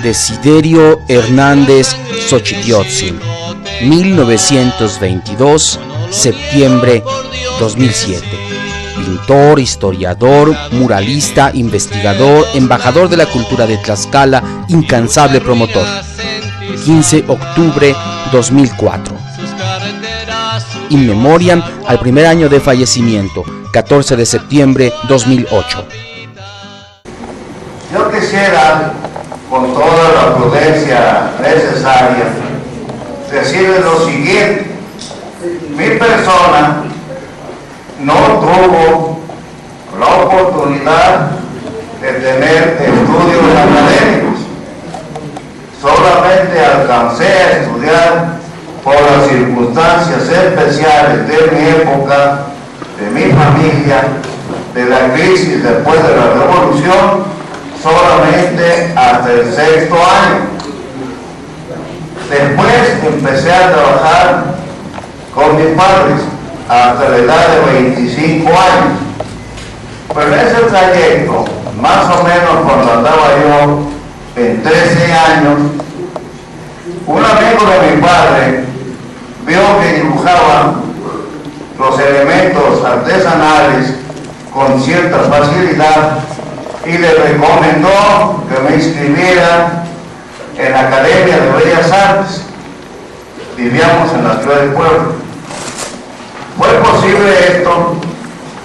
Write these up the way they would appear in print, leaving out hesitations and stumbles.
Desiderio Hernández Xochitl, 1922, septiembre 2007. Pintor, historiador, muralista, investigador, embajador de la cultura de Tlaxcala, incansable promotor. 15 de octubre 2004. In memoriam al primer año de fallecimiento, 14 de septiembre 2008. Yo quisiera, con toda la prudencia necesaria, decirles lo siguiente. Mi persona no tuvo la oportunidad de tener estudios académicos. Solamente alcancé a estudiar por las circunstancias especiales de mi época, de mi familia, de la crisis después de la revolución, solamente hasta el 6º año. Después empecé a trabajar con mis padres hasta la edad de 25 años. Pero en ese trayecto, más o menos cuando andaba yo en 13 años, un amigo de mi padre vio que dibujaba los elementos artesanales con cierta facilidad y le recomendó que me inscribiera en la Academia de Bellas Artes. Vivíamos en la ciudad de Puebla. Fue posible esto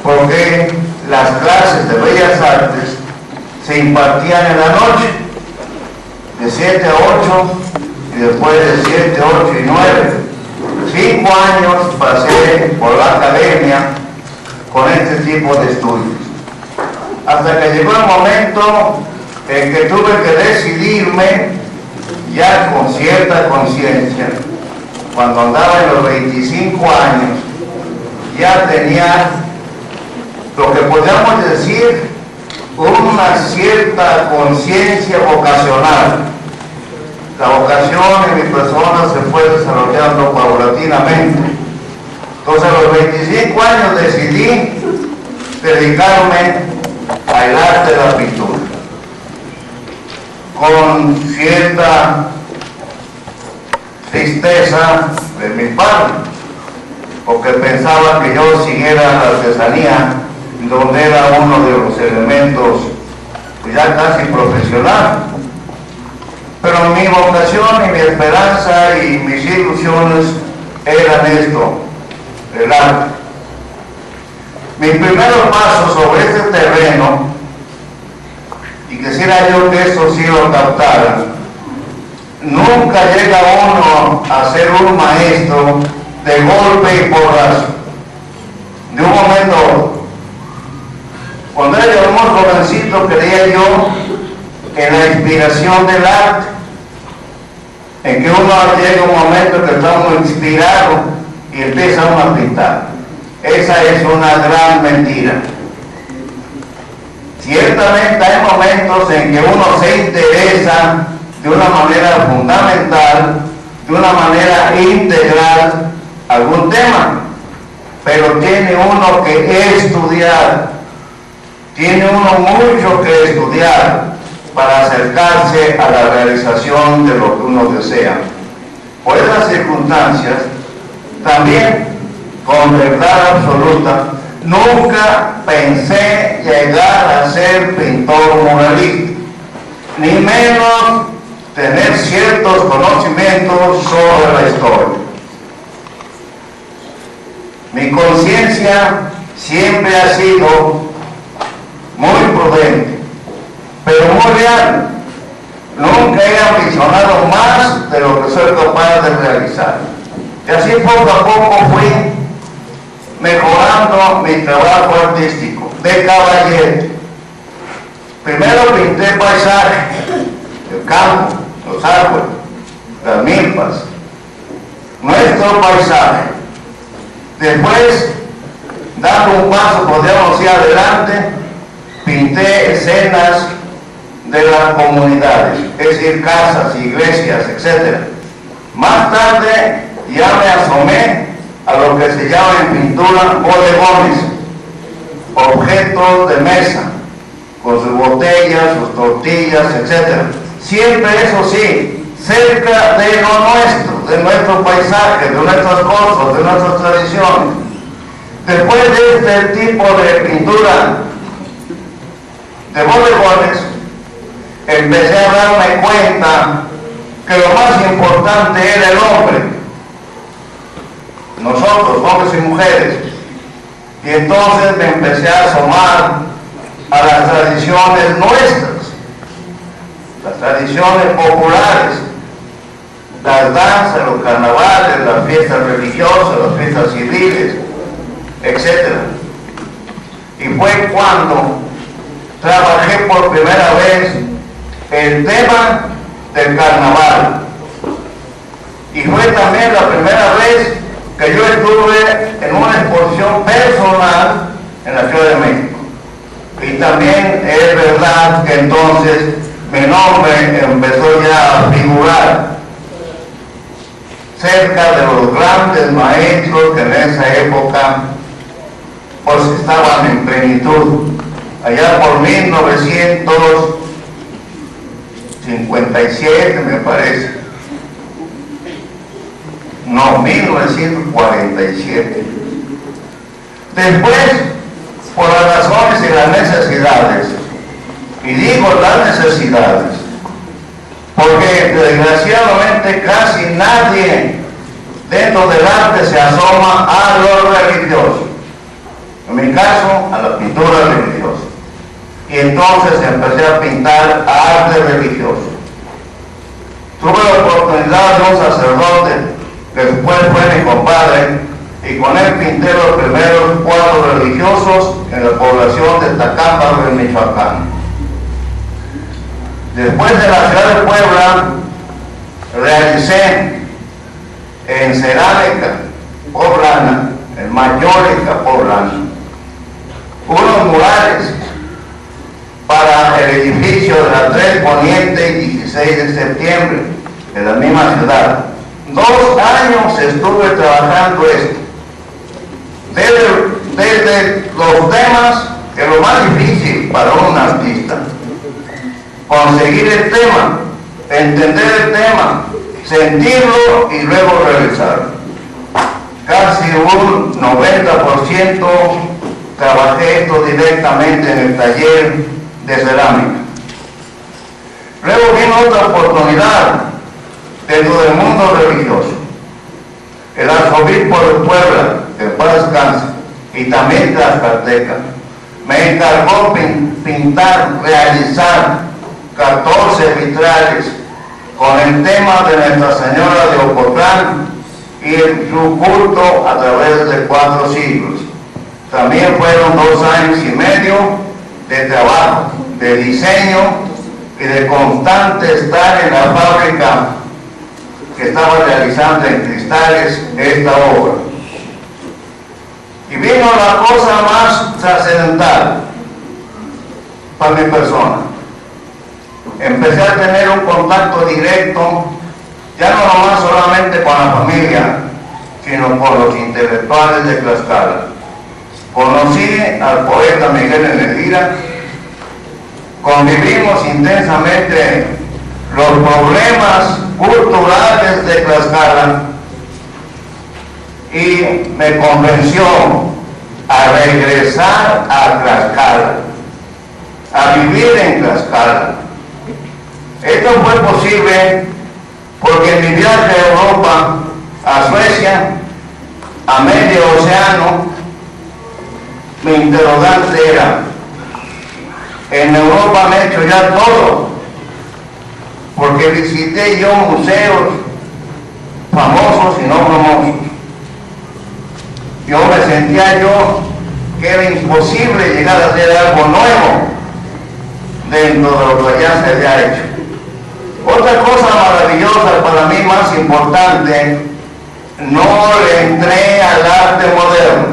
porque las clases de Bellas Artes se impartían en la noche, de 7 a 8, y después de 7, 8 y 9. 5 años pasé por la academia con este tipo de estudios. Hasta que llegó el momento en que tuve que decidirme, ya con cierta conciencia, cuando andaba en los 25 años, ya tenía lo que podríamos decir una cierta conciencia vocacional. La vocación en mi persona se fue desarrollando paulatinamente. Entonces a los 25 años decidí dedicarme al arte de la pintura. Con cierta tristeza de mi padre, porque pensaba que yo siguiera la artesanía, donde era uno de los elementos pues ya casi profesional. Pero mi vocación y mi esperanza y mis ilusiones eran esto, el arte. Mis primeros pasos sobre este terreno, y quisiera yo que esto sí lo captaran, nunca llega uno a ser un maestro de golpe y porrazo, de un momento a otro. Cuando era muy jovencito creía yo en la inspiración del arte, en que uno llega un momento que está muy inspirado y empieza uno a pintar. Esa es una gran mentira. Ciertamente hay momentos en que uno se interesa de una manera fundamental, de una manera integral, algún tema, pero tiene uno que estudiar, tiene uno mucho que estudiar para acercarse a la realización de lo que uno desea. Por esas circunstancias, también con verdad absoluta, nunca pensé llegar a ser pintor muralista, ni menos tener ciertos conocimientos sobre la historia. Mi conciencia siempre ha sido muy prudente, pero muy real. Nunca he ambicionado más de lo que soy capaz de realizar. Y así poco a poco fui mejorando mi trabajo artístico de caballero. Primero pinté paisajes, el campo, los árboles, las milpas, nuestro paisaje. Después, dando un paso, podríamos ir adelante, pinté escenas de las comunidades, es decir, casas, iglesias, etc. Más tarde ya me asomé a lo que se llama en pintura bodegones, objetos de mesa, con sus botellas, sus tortillas, etc. siempre, eso sí, cerca de lo nuestro, de nuestro paisaje, de nuestras cosas, de nuestras tradiciones. Después de este tipo de pintura de bodegones, empecé a darme cuenta que lo más importante era el hombre, nosotros, hombres y mujeres. Y entonces me empecé a asomar a las tradiciones nuestras, las tradiciones populares, las danzas, los carnavales, las fiestas religiosas, las fiestas civiles, etc. Y fue cuando trabajé por primera vez el tema del carnaval. Y fue también la primera vez que yo estuve en una exposición personal en la Ciudad de México. Y también es verdad que entonces mi nombre empezó ya a figurar cerca de los grandes maestros que en esa época pues estaban en plenitud. Allá por 1957 me parece. No, 1947. Después, por las razones y las necesidades, y digo las necesidades, porque desgraciadamente casi nadie dentro del arte se asoma a lo religioso. En mi caso, a la pintura religiosa. Y entonces empecé a pintar arte religioso. Tuve la oportunidad de un sacerdote que después fue mi compadre, y con él pinté los primeros cuadros religiosos en la población de Tacámbaro, en Michoacán. Después de la ciudad de Puebla, realicé en cerámica poblana, en mayólica poblana, unos murales para el edificio de la 3 Poniente y 16 de septiembre, de la misma ciudad. 2 años estuve trabajando esto. Desde los temas, que es lo más difícil para un artista, conseguir el tema, entender el tema, sentirlo y luego realizarlo. Casi un 90% trabajé esto directamente en el taller de cerámica. Luego vino otra oportunidad dentro del mundo religioso. El arzobispo de Puebla, que en paz descanse, y también Tlaxcalteca, me encargó pintar, realizar 14 vitrales con el tema de Nuestra Señora de Ocotlán y su culto a través de 4 siglos. También fueron 2 años y medio de trabajo, de diseño y de constante estar en la fábrica que estaba realizando en cristales esta obra. Y vino la cosa más trascendental para mi persona. Empecé a tener un contacto directo, ya no nomás solamente con la familia, sino con los intelectuales de Tlaxcala. Conocí al poeta Miguel Enelira, convivimos intensamente los problemas culturales de Tlaxcala y me convenció a regresar a Tlaxcala, a vivir en Tlaxcala. Esto fue posible porque en mi viaje a Europa, a Suecia, a medio océano, mi interrogante era: en Europa me he hecho ya todo, porque visité yo museos famosos y no famosos. Yo me sentía que era imposible llegar a hacer algo nuevo dentro de lo que ya se había hecho. Otra cosa maravillosa, para mí más importante, no le entré al arte moderno.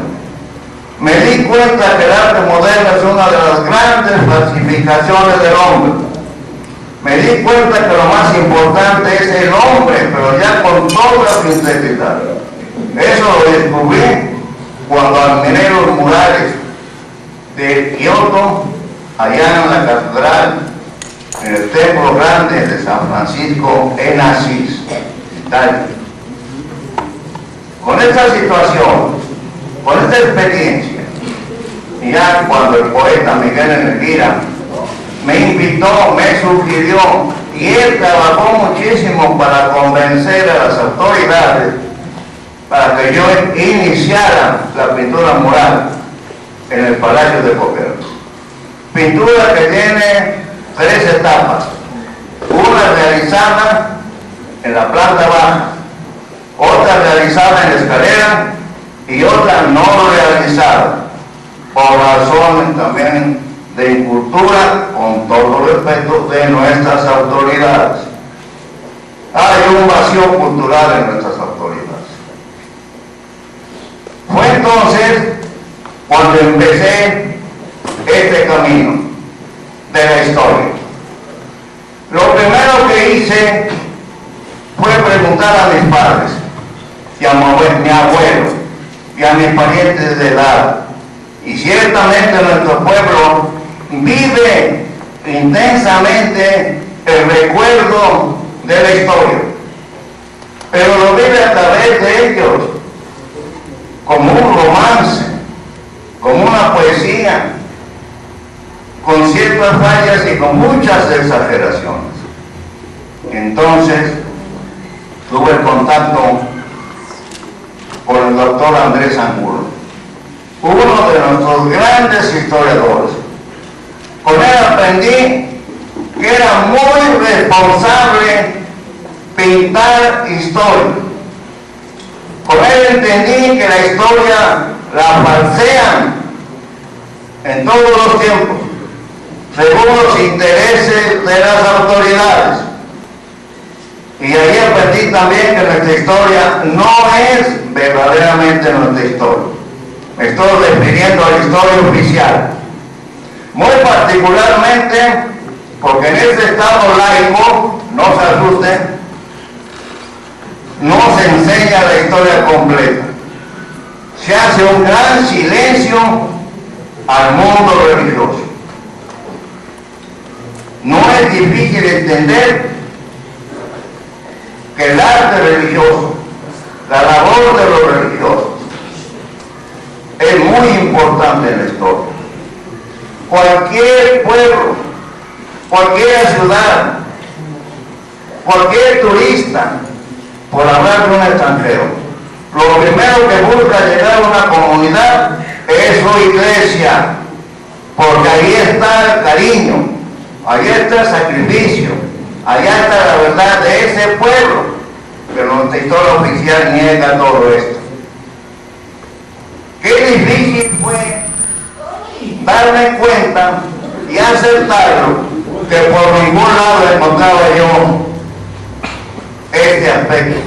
Me di cuenta que el arte moderno es una de las grandes falsificaciones del hombre. Me di cuenta que lo más importante es el hombre, pero ya con toda su integridad. Eso lo descubrí cuando admiré los murales de Kioto, allá en la catedral, en el Templo Grande de San Francisco en Asís, Italia. Con esta situación, con esta experiencia, y ya cuando el poeta Miguel Eneguira me invitó, me sugirió, y él trabajó muchísimo para convencer a las autoridades para que yo iniciara la pintura mural en el Palacio de Gobierno. Pintura que tiene 3 etapas, una realizada en la planta baja, otra realizada en la escalera y otra no realizada, por razones también de incultura, con todo respeto de nuestras autoridades. Hay un vacío cultural en nuestras autoridades. Fue entonces cuando empecé este camino de la historia. Lo primero que hice fue preguntar a mis padres y a mi abuelo y a mis parientes de edad. Y ciertamente nuestro pueblo vive intensamente el recuerdo de la historia, pero lo vive a través de ellos, como un romance, como una poesía, con ciertas fallas y con muchas exageraciones. Entonces tuve el contacto con el doctor Andrés Angulo, uno de nuestros grandes historiadores. Con él aprendí que era muy responsable pintar historia. Con él entendí que la historia la falsean en todos los tiempos, según los intereses de las autoridades. Y ahí aprendí también que nuestra historia no es verdaderamente nuestra historia. Me estoy refiriendo a la historia oficial. Muy particularmente porque en este estado laico, no se asusten, no se enseña la historia completa. Se hace un gran silencio al mundo religioso. No es difícil entender que el arte religioso, la labor de los religiosos, es muy importante en la historia. Cualquier pueblo, cualquier ciudad, cualquier turista, por hablar de un extranjero, lo primero que busca llegar a una comunidad es su iglesia, porque ahí está el cariño, ahí está el sacrificio, allá está la verdad de ese pueblo, pero nuestra historia oficial niega todo esto. Qué difícil fue darme cuenta y aceptarlo, que por ningún lado encontraba yo este aspecto.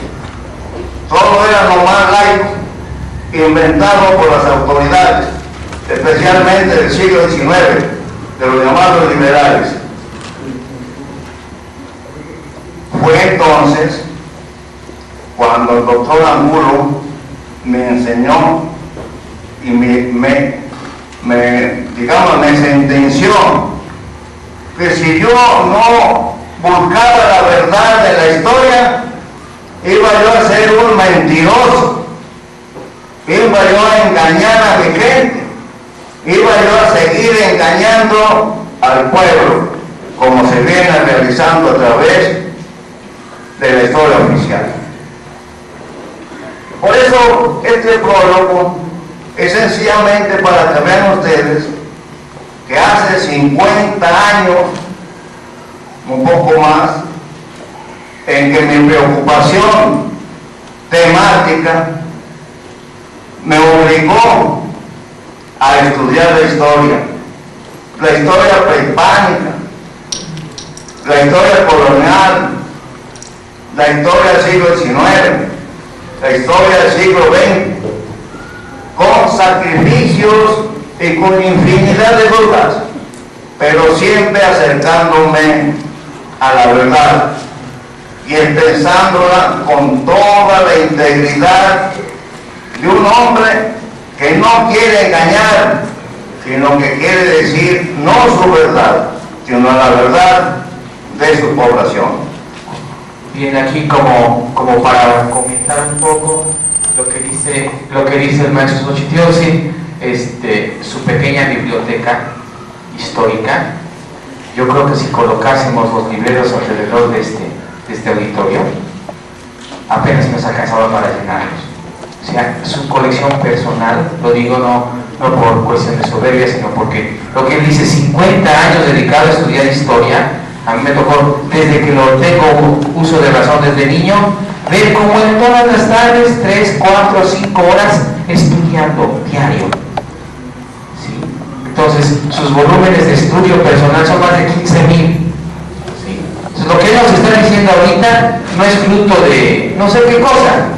Todo era nomás laico, inventado por las autoridades, especialmente del siglo XIX, de los llamados liberales. Fue entonces cuando el doctor Angulo me enseñó y me sentenció que si yo no buscaba la verdad de la historia, iba yo a ser un mentiroso, iba yo a engañar a mi gente, iba yo a seguir engañando al pueblo, como se viene realizando a través de la historia oficial. Por eso este prólogo es sencillamente para que vean ustedes que hace 50 años, un poco más, en que mi preocupación temática me obligó a estudiar la historia prehispánica, la historia colonial, la historia del siglo XIX, la historia del siglo XX, con sacrificios y con infinidad de dudas, pero siempre acercándome a la verdad y expresándola con toda la integridad de un hombre que no quiere engañar, sino que quiere decir no su verdad, sino la verdad de su población. Bien, aquí como para comentar un poco lo que dice el maestro Xochitl, su pequeña biblioteca histórica. Yo creo que si colocásemos los libreros alrededor de este auditorio, apenas nos alcanzaba para llenarlos. O sea, su colección personal, lo digo no por cuestión de soberbia, sino porque lo que él dice, 50 años dedicado a estudiar historia. A mí me tocó, desde que lo tengo uso de razón desde niño, ver cómo en todas las tardes, 3, 4, 5 horas estudiando diario. ¿Sí? Entonces, sus volúmenes de estudio personal son más de 15.000. ¿Sí? Entonces, lo que él nos está diciendo ahorita no es fruto de no sé qué cosa,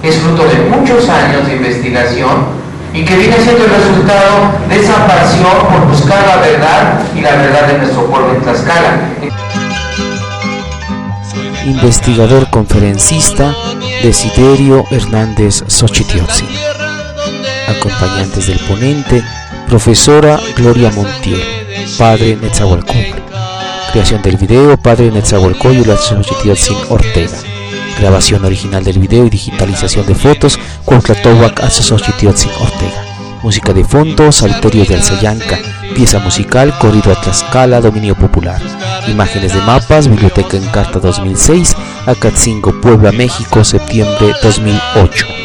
es fruto de muchos años de investigación y que viene siendo el resultado de esa pasión por buscar la verdad y la verdad de nuestro pueblo en Tlaxcala. Investigador conferencista Desiderio Hernández Xochitl. Acompañantes del ponente, profesora Gloria Montiel, padre Netzahualcóyotl. Creación del video, padre Netzahualcóyotl Xochitl Ortega. Grabación original del video y digitalización de fotos, Cuauhtlatohuac Xochitl Ortega. Música de fondo, Salterio de Alzayanca. Pieza musical, Corrido a Tlaxcala, dominio popular. Imágenes de mapas, Biblioteca Encarta 2006, Acatzingo, Puebla, México, septiembre 2008.